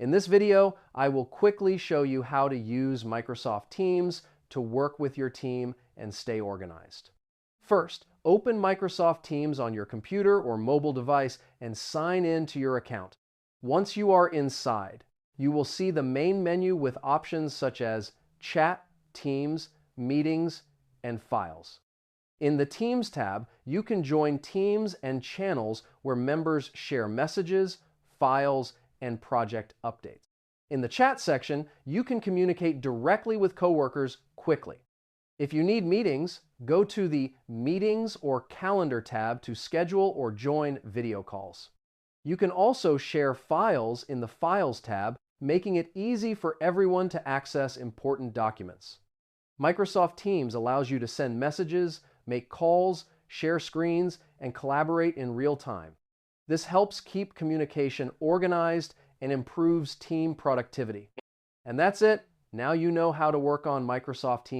In this video, I will quickly show you how to use Microsoft Teams to work with your team and stay organized. First, open Microsoft Teams on your computer or mobile device and sign in to your account. Once you are inside, you will see the main menu with options such as Chat, Teams, Meetings, and Files. In the Teams tab, you can join teams and channels where members share messages, files, and project updates. In the Chat section, you can communicate directly with coworkers quickly. If you need meetings, go to the Meetings or Calendar tab to schedule or join video calls. You can also share files in the Files tab, making it easy for everyone to access important documents. Microsoft Teams allows you to send messages, make calls, share screens, and collaborate in real time. This helps keep communication organized and improves team productivity. And that's it. Now you know how to work on Microsoft Teams.